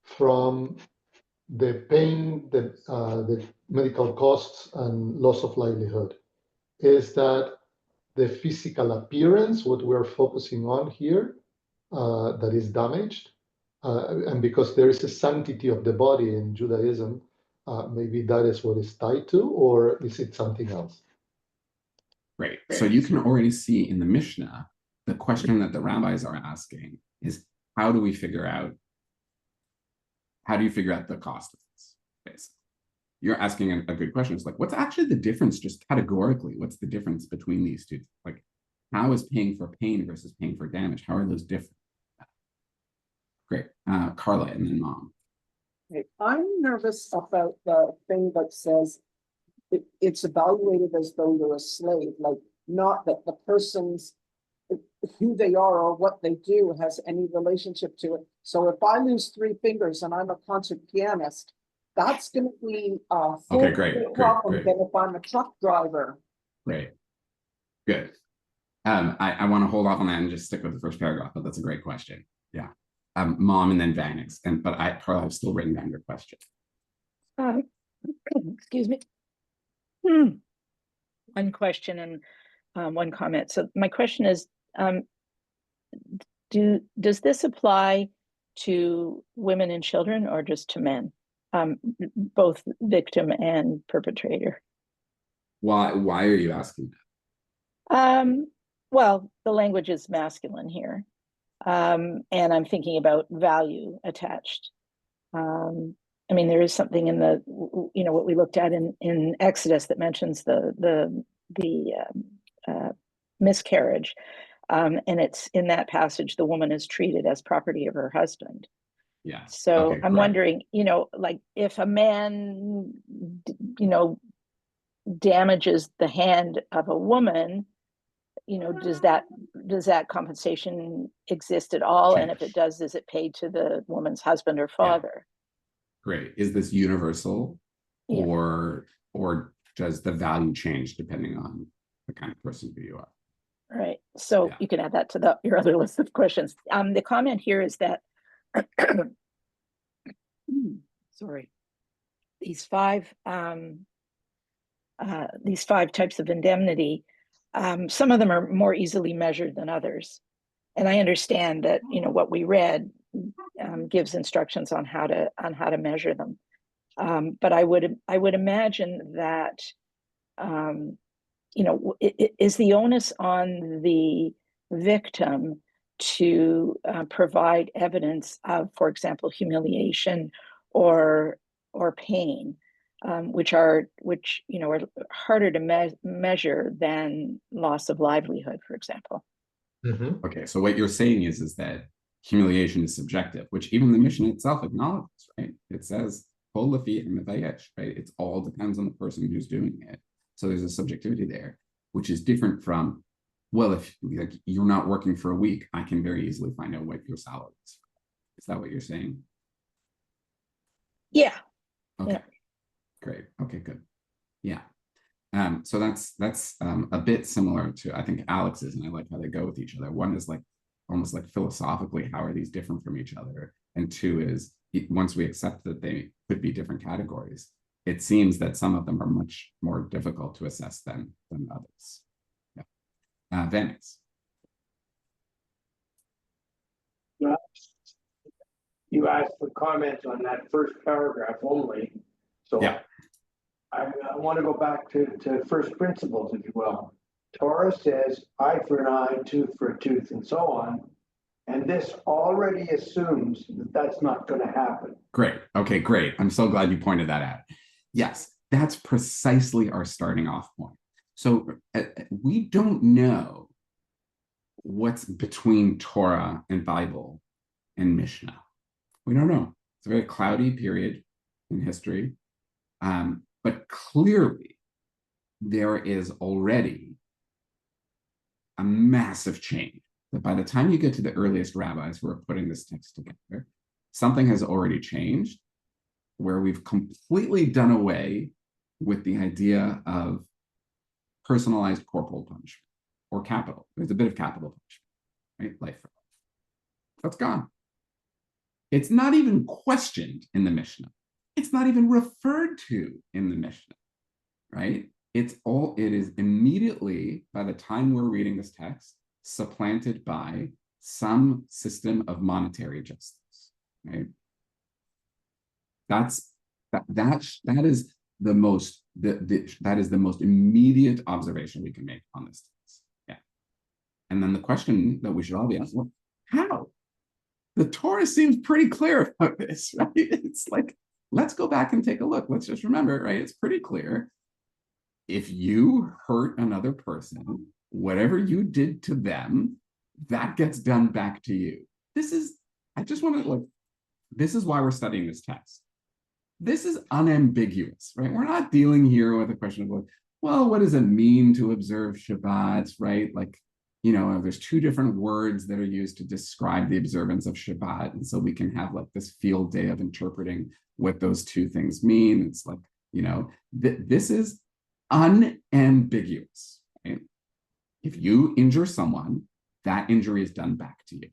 from the pain, the medical costs and loss of livelihood? Is that the physical appearance, what we're focusing on here, that is damaged? And because there is a sanctity of the body in Judaism, maybe that is what is tied to, or is it something else? Right. So you can already see in the Mishnah, the question that the rabbis are asking is, how do you figure out the cost of this? Basically, you're asking a good question. It's like, what's actually the difference, just categorically? What's the difference between these two? Like, how is paying for pain versus paying for damage? How are those different? Great. Carla, and then Mom. Okay, I'm nervous about the thing that says it's evaluated as though you're a slave, like not that the person's who they are or what they do has any relationship to it. So if I lose 3 fingers and I'm a concert pianist, that's going to be a Okay, great, problem than if I'm a truck driver. Great. Good. I want to hold off on that and just stick with the first paragraph, but that's a great question. Yeah. Mom and then Vanix, but Carla, I've still written down your question. Excuse me. One question and one comment. So my question is, does this apply to women and children or just to men, both victim and perpetrator? Why are you asking that? Well, the language is masculine here. And I'm thinking about value attached. I mean, there is something in the, what we looked at in Exodus that mentions the miscarriage. And it's in that passage, the woman is treated as property of her husband. Yeah. So Okay, I'm wondering, like if a man, damages the hand of a woman, does that compensation exist at all? And if it does it paid to the woman's husband or father? Yeah. Great. Is this universal, or does the value change depending on the kind of person who you are? Right. So you can add that to your other list of questions. The comment here is that sorry, these five types of indemnity, some of them are more easily measured than others. And I understand that, what we read gives instructions on how to measure them. But I would imagine that, is the onus on the victim to provide evidence of, for example, humiliation or pain, which are harder to measure than loss of livelihood, for example. Mm-hmm. Okay, so what you're saying is that humiliation is subjective, which even the Mishnah itself acknowledges, right? It says, right? It all depends on the person who's doing it. So there's a subjectivity there, which is different from, well, if you're not working for a week, I can very easily find out what your salary is. Is that what you're saying? Yeah. Okay. Yeah. Great. Okay, good. Yeah. So that's a bit similar to, I think, Alex's, and I like how they go with each other. One is like almost like philosophically, how are these different from each other? And two is, once we accept that they could be different categories, it seems that some of them are much more difficult to assess than others. Yeah. Vanix. You asked for comments on that first paragraph only. So yeah. I want to go back to first principles, if you will. Torah says eye for an eye, tooth for a tooth, and so on. And this already assumes that that's not going to happen. Great. Okay, great. I'm so glad you pointed that out. Yes, that's precisely our starting off point. So we don't know what's between Torah and Bible and Mishnah. We don't know. It's a very cloudy period in history. But clearly, there is already a massive change that by the time you get to the earliest rabbis who are putting this text together, something has already changed where we've completely done away with the idea of personalized corporal punishment or capital. There's a bit of capital punishment, right? Life for life. That's gone. It's not even questioned in the Mishnah. It's not even referred to in the Mishnah, right? It is immediately, by the time we're reading this text, supplanted by some system of monetary justice, right? That is the most immediate observation we can make on this text. Yeah. And then the question that we should all be asking, well, how? The Torah seems pretty clear about this, right? It's like, let's go back and take a look. Let's just remember, right? It's pretty clear. If you hurt another person, whatever you did to them, that gets done back to you. This is why we're studying this text. This is unambiguous, right? We're not dealing here with a question of like, well, what does it mean to observe Shabbat, right? Like, there's two different words that are used to describe the observance of Shabbat. And so we can have like this field day of interpreting what those two things mean. It's like, this is unambiguous, right? If you injure someone, that injury is done back to you.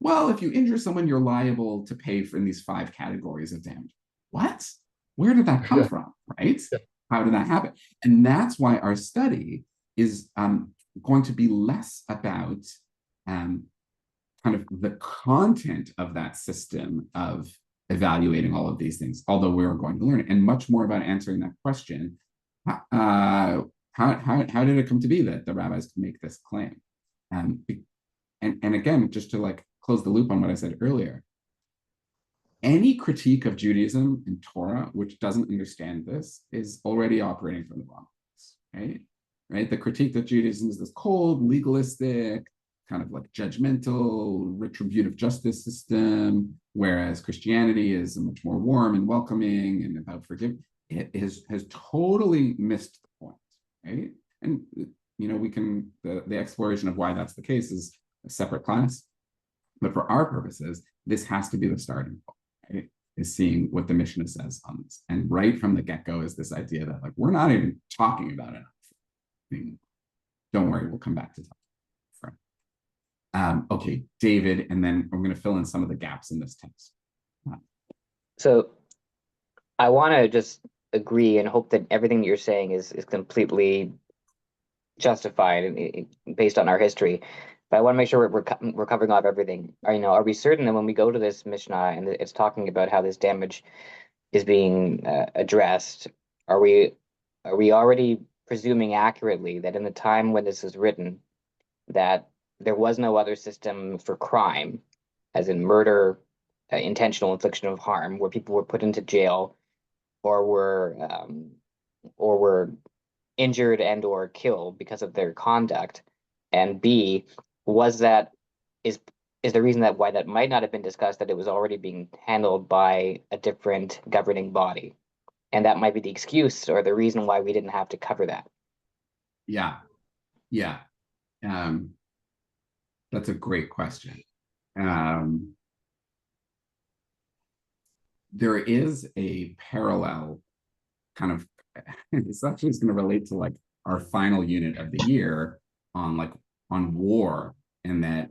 Well, if you injure someone, you're liable to pay for in these 5 categories of damage. What? Where did that come from, right? Yeah. How did that happen? And that's why our study is going to be less about kind of the content of that system of evaluating all of these things, although we're going to learn it, and much more about answering that question. How did it come to be that the rabbis could make this claim? And again, just to like close the loop on what I said earlier, any critique of Judaism and Torah which doesn't understand this is already operating from the wrong place, right? The critique that Judaism is this cold, legalistic, kind of like judgmental, retributive justice system, whereas Christianity is much more warm and welcoming and about forgiveness. It has totally missed the point, right? And the exploration of why that's the case is a separate class. But for our purposes, this has to be the starting point, right? Is seeing what the Mishnah says on this. And right from the get-go is this idea that like we're not even talking about it. Don't worry, we'll come back to talk. Okay, David, and then we're going to fill in some of the gaps in this text. So I want to just agree and hope that everything you're saying is completely justified and based on our history. But I want to make sure we're covering off everything. Are we certain that when we go to this Mishnah and it's talking about how this damage is being addressed, are we already presuming accurately that in the time when this is written, that there was no other system for crime, as in murder, intentional infliction of harm, where people were put into jail or were injured and or killed because of their conduct? And B, is the reason why that might not have been discussed that it was already being handled by a different governing body, and that might be the excuse or the reason why we didn't have to cover that? Yeah. That's a great question. There is a parallel kind of, it's actually going to relate to like our final unit of the year on war, and that,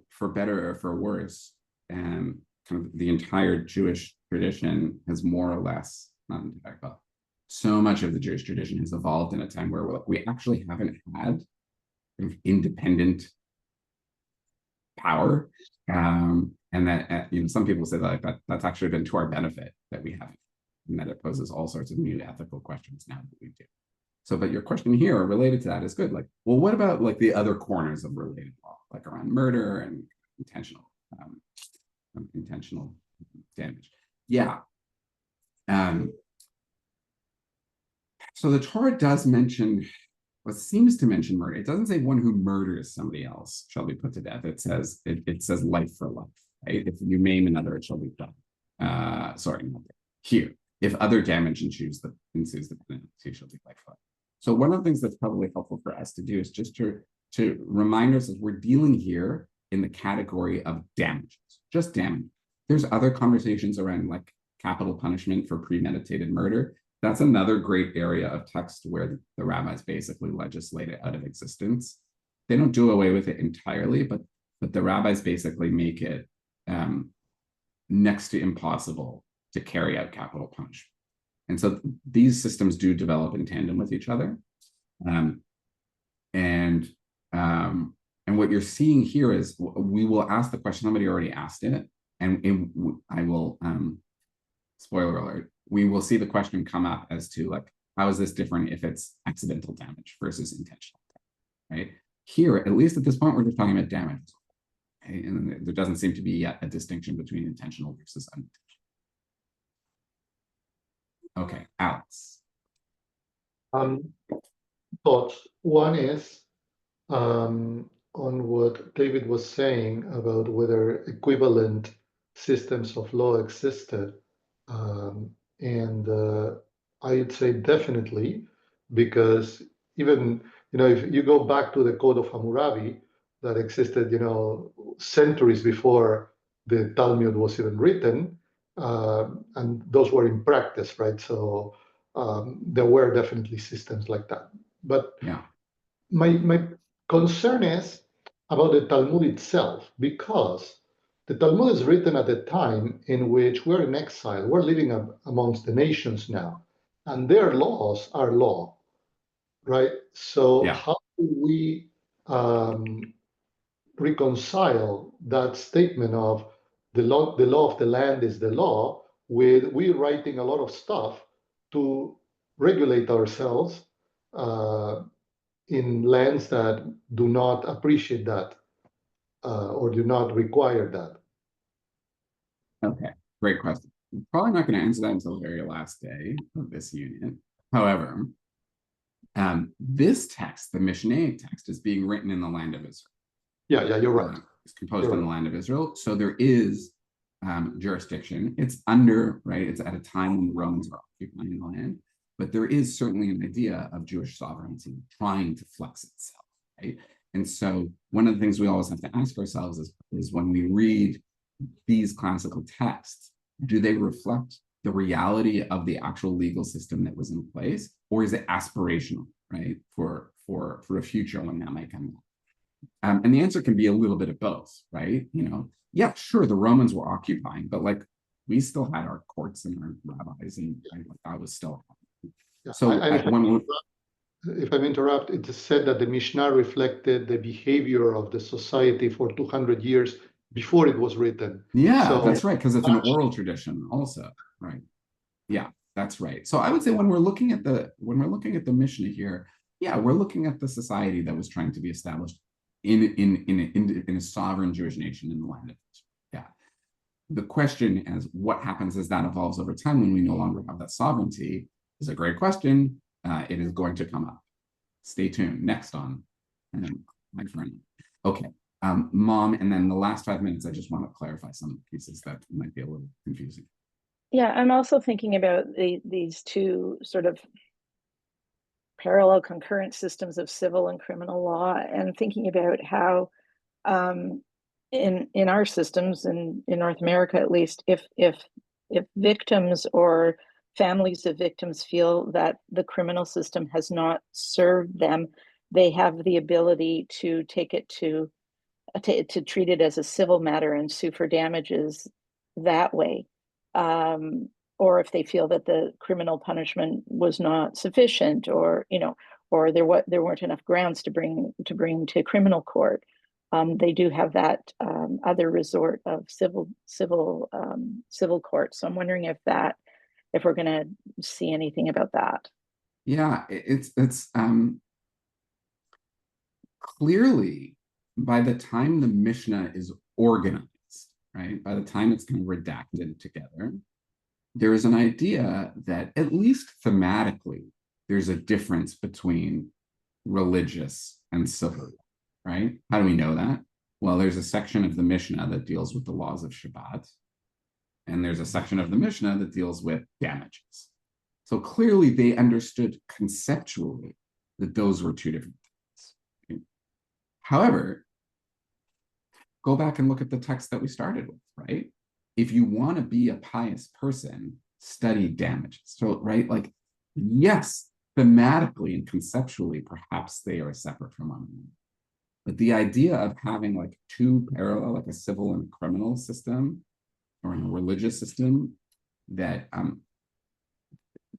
for better or for worse, kind of the entire Jewish tradition has more or less, not entire, but so much of the Jewish tradition has evolved in a time where we actually haven't had independent power, and that some people say that that's actually been to our benefit that we haven't, and that it poses all sorts of new ethical questions now that we do. So, but your question here related to that is good. Like, well, what about like the other corners of related law, like around murder and intentional damage? Yeah. So the Torah does mention what seems to mention murder. It doesn't say one who murders somebody else shall be put to death. It says life for life. Right? If you maim another, it shall be done. Sorry, not there. Here, if other damage ensues the penalty shall be life for life. So one of the things that's probably helpful for us to do is just to remind ourselves we're dealing here in the category of damages, just damage. There's other conversations around like capital punishment for premeditated murder. That's another great area of text where the rabbis basically legislate it out of existence. They don't do away with it entirely, but the rabbis basically make it next to impossible to carry out capital punishment. And so these systems do develop in tandem with each other. And what you're seeing here is we will ask the question, somebody already asked it, and I will, spoiler alert, we will see the question come up as to like, how is this different if it's accidental damage versus intentional damage, right? Here, at least at this point, we're just talking about damage. Okay? And there doesn't seem to be yet a distinction between intentional versus unintentional. Okay, Alex. Thoughts. One is on what David was saying about whether equivalent systems of law existed. I'd say definitely, because even, if you go back to the Code of Hammurabi that existed, centuries before the Talmud was even written, and those were in practice, right? So there were definitely systems like that. But yeah, my concern is about the Talmud itself, because the Talmud is written at a time in which we're in exile. We're living amongst the nations now, and their laws are law, right? So how do we reconcile that statement of the law of the land is the law with we writing a lot of stuff to regulate ourselves in lands that do not appreciate that or do not require that? Okay, great question. I'm probably not going to answer that until the very last day of this unit. However, this text, the Mishnaic text, is being written in the land of Israel. Yeah, you're right. It's composed in the land of Israel. So there is jurisdiction. It's under, right? It's at a time when the Romans are occupying the land. But there is certainly an idea of Jewish sovereignty trying to flex itself, right? And so one of the things we always have to ask ourselves is when we read these classical texts, do they reflect the reality of the actual legal system that was in place, or is it aspirational, right, for a future when that might come up? And the answer can be a little bit of both, right? Yeah, sure, the Romans were occupying, but like we still had our courts and our rabbis, and that was still happening. Yeah. So if I interrupt, it is said that the Mishnah reflected the behavior of the society for 200 years before it was written. Yeah, so, that's right, because it's an oral tradition also, right? Yeah, that's right. So I would say when we're looking at the Mishnah here, yeah, we're looking at the society that was trying to be established in a sovereign Jewish nation in the land of Israel. Yeah. The question is what happens as that evolves over time when we no longer have that sovereignty is a great question. It is going to come up. Stay tuned. Next on my friend. Okay. Mom, and then the last 5 minutes, I just want to clarify some pieces that might be a little confusing. Yeah, I'm also thinking about these two sort of parallel concurrent systems of civil and criminal law, and thinking about how in our systems in North America, at least, if victims or families of victims feel that the criminal system has not served them, they have the ability to take it to treat it as a civil matter and sue for damages that way. Or if they feel that the criminal punishment was not sufficient, or there weren't enough grounds to bring to criminal court, they do have that other resort of civil court. So I'm wondering if we're going to see anything about that. Yeah, it's clearly by the time the Mishnah is organized, right? By the time it's kind of redacted together, there is an idea that at least thematically, there's a difference between religious and civil, right? How do we know that? Well, there's a section of the Mishnah that deals with the laws of Shabbat, and there's a section of the Mishnah that deals with damages. So clearly they understood conceptually that those were two different things. Right? However, go back and look at the text that we started with, right? If you want to be a pious person, study damages. So, right, like, yes, thematically and conceptually, perhaps they are separate from one another. But the idea of having like two parallel, like a civil and criminal system, or in a religious system, that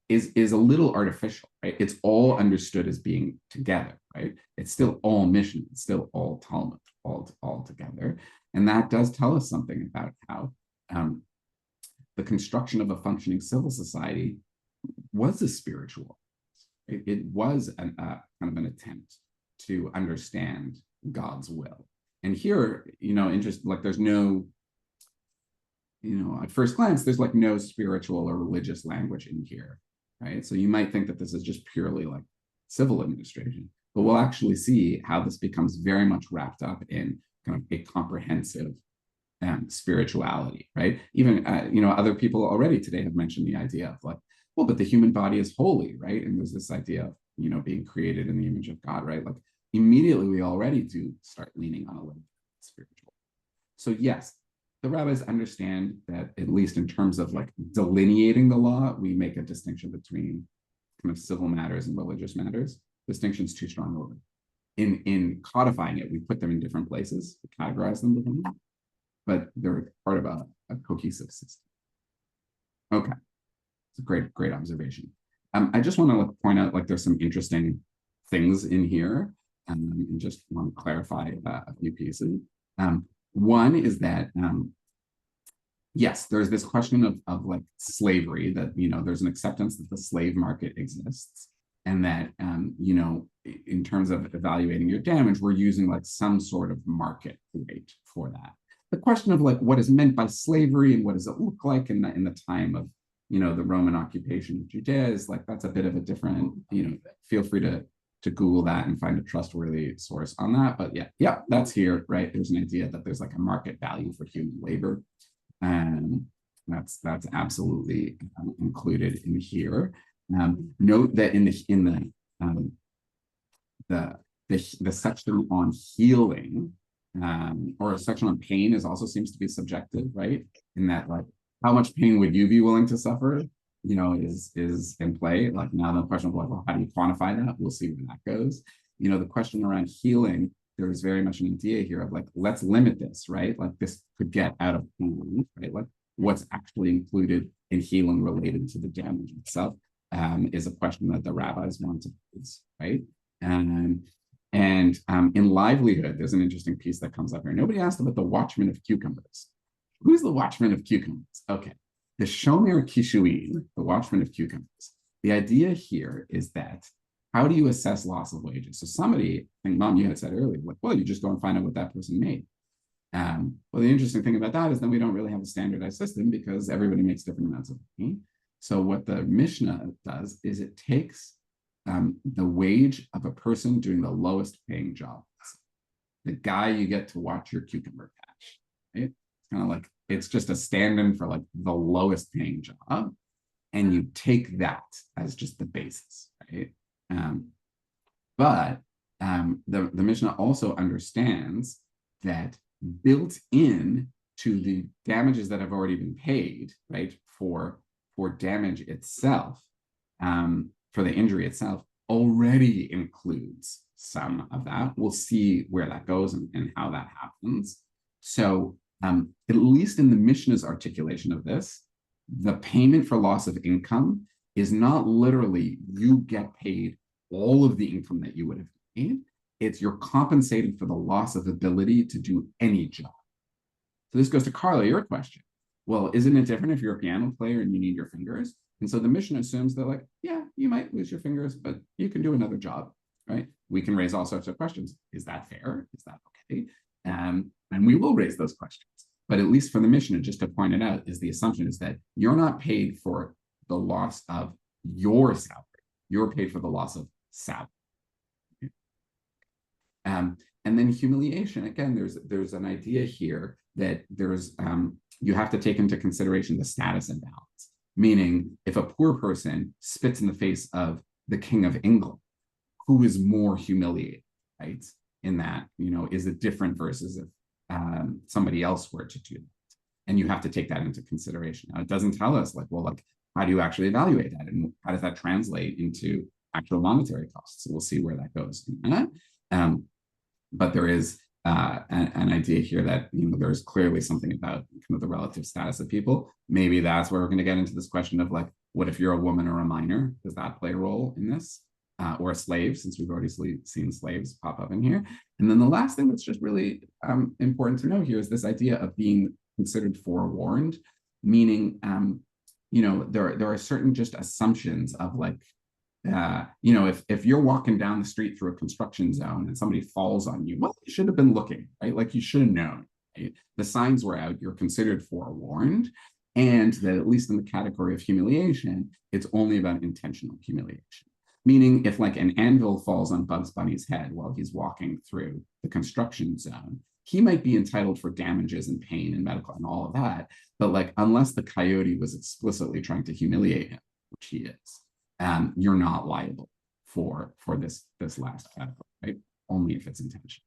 is a little artificial, right? It's all understood as being together, right? It's still all Mishnah, it's still all Talmud, all together. And that does tell us something about how the construction of a functioning civil society was a spiritual. It was kind of an attempt to understand God's will. And here, like there's no, at first glance, there's like no spiritual or religious language in here, right? So you might think that this is just purely like civil administration, but we'll actually see how this becomes very much wrapped up in kind of a comprehensive spirituality, right? Even, other people already today have mentioned the idea of like, well, but the human body is holy, right? And there's this idea of, being created in the image of God, right? Like immediately we already do start leaning on a little spiritual. So yes, the rabbis understand that at least in terms of like delineating the law, we make a distinction between kind of civil matters and religious matters. Distinction's too strong a word. In codifying it, we put them in different places, we categorize them differently, but they're part of a cohesive system. Okay, it's a great observation. I just want to point out like there's some interesting things in here, and just want to clarify a few pieces. One is that yes, there's this question of like slavery, that there's an acceptance that the slave market exists, and that in terms of evaluating your damage, we're using like some sort of market rate for that. The question of like what is meant by slavery and what does it look like in the time of the Roman occupation of Judea is like, that's a bit of a different, feel free to Google that and find a trustworthy source on that. But yeah, that's here, right? There's an idea that there's like a market value for human labor, and that's absolutely included in here. Note that in the section on healing, or a section on pain seems to be subjective, right? In that, like, how much pain would you be willing to suffer, is in play. Like now the question of like, well, how do you quantify that? We'll see where that goes. The question around healing, there's very much an idea here of like, let's limit this, right? Like this could get out of hand, right? Like what's actually included in healing related to the damage itself is a question that the rabbis want to pose, right? And in livelihood, there's an interesting piece that comes up here. Nobody asked about the watchman of cucumbers. Who's the watchman of cucumbers? Okay, the Shomer Kishuin, the watchman of cucumbers. The idea here is that how do you assess loss of wages? So somebody, I think Mom, you had said earlier, like, well, you just go and find out what that person made. Well, the interesting thing about that is then we don't really have a standardized system because everybody makes different amounts of money. So what the Mishnah does is it takes the wage of a person doing the lowest paying job, the guy you get to watch your cucumber patch, right? Kind of like it's just a stand-in for like the lowest paying job, and you take that as just the basis, right? But the Mishnah also understands that built in to the damages that have already been paid, right, for damage itself, for the injury itself, already includes some of that. We'll see where that goes and how that happens. So at least in the Mishnah's articulation of this, the payment for loss of income is not literally you get paid all of the income that you would have made. It's you're compensated for the loss of ability to do any job. So this goes to Carla, your question. Well, isn't it different if you're a piano player and you need your fingers? And so the Mishnah assumes that like, yeah, you might lose your fingers, but you can do another job, right? We can raise all sorts of questions. Is that fair? Is that okay? And we will raise those questions. But at least for the Mishnah, just to point it out, is the assumption is that you're not paid for the loss of your salary. you're paid for the loss of salary. And then humiliation, again, there's an idea here that you have to take into consideration the status imbalance, meaning if a poor person spits in the face of the King of England, who is more humiliated, right? In that, is it different versus if somebody else were to do that? And you have to take that into consideration. Now, it doesn't tell us how do you actually evaluate that? And how does that translate into actual monetary costs? So we'll see where that goes in a minute. But there is an idea here that there's clearly something about kind of the relative status of people. Maybe that's where we're going to get into this question of what if you're a woman or a minor? Does that play a role in this? Or a slave, since we've already seen slaves pop up in here. And then the last thing that's just really important to know here is this idea of being considered forewarned, meaning there are certain just assumptions of if you're walking down the street through a construction zone and somebody falls on you, well, you should have been looking, right? Like you should have known, right? The signs were out, you're considered forewarned, and that at least in the category of humiliation, it's only about intentional humiliation. Meaning if an anvil falls on Bugs Bunny's head while he's walking through the construction zone, he might be entitled for damages and pain and medical and all of that. But unless the coyote was explicitly trying to humiliate him, which he is, you're not liable for this last category, right? Only if it's intentional.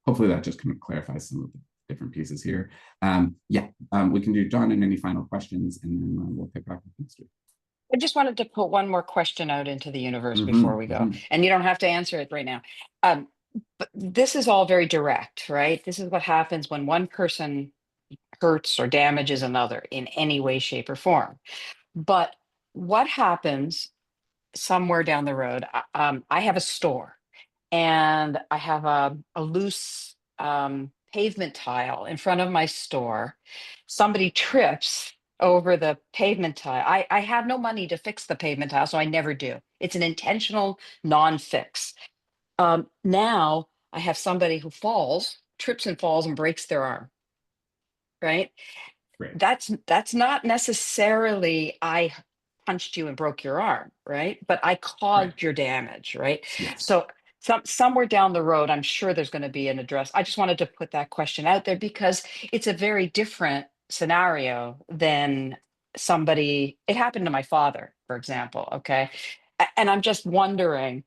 Hopefully that just kind of clarifies some of the different pieces here. We can do John and any final questions, and then we'll pick back up next week. I just wanted to put one more question out into the universe before we go, and you don't have to answer it right now. But this is all very direct, right? This is what happens when one person hurts or damages another in any way, shape, or form. But what happens somewhere down the road? I have a store, and I have a loose pavement tile in front of my store. Somebody trips over the pavement tile. I have no money to fix the pavement tile, so I never do. It's an intentional non-fix. Now I have somebody who trips and falls and breaks their arm, right? Right. That's not necessarily I punched you and broke your arm, right? But I caused your damage, right? Yes. So somewhere down the road, I'm sure there's going to be an address. I just wanted to put that question out there because it's a very different scenario than it happened to my father, for example. Okay. And I'm just wondering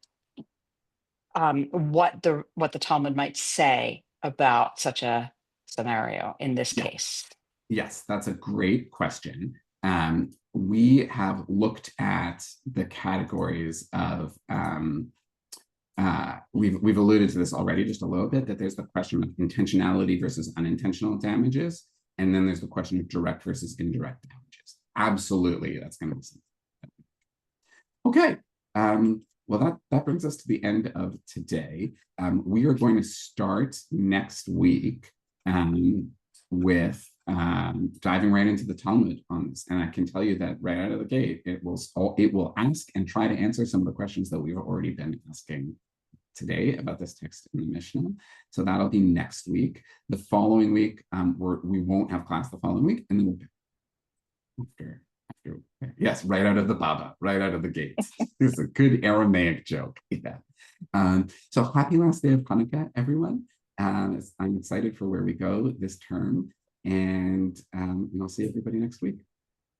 what the Talmud might say about such a scenario in this case. Yes, that's a great question. We have looked at the categories of we've alluded to this already just a little bit, that there's the question of intentionality versus unintentional damages, and then there's the question of direct versus indirect damages. Absolutely, that's going to be something. Okay. Well, that brings us to the end of today. We are going to start next week with diving right into the Talmud on this. And I can tell you that right out of the gate, it will ask and try to answer some of the questions that we've already been asking today about this text in the Mishnah. So that'll be next week. The following week, we won't have class the following week, and then after yes, right out of the Baba, right out of the gates. It's a good Aramaic joke. Yeah. So happy last day of Hanukkah, everyone. I'm excited for where we go this term, and I'll see everybody next week.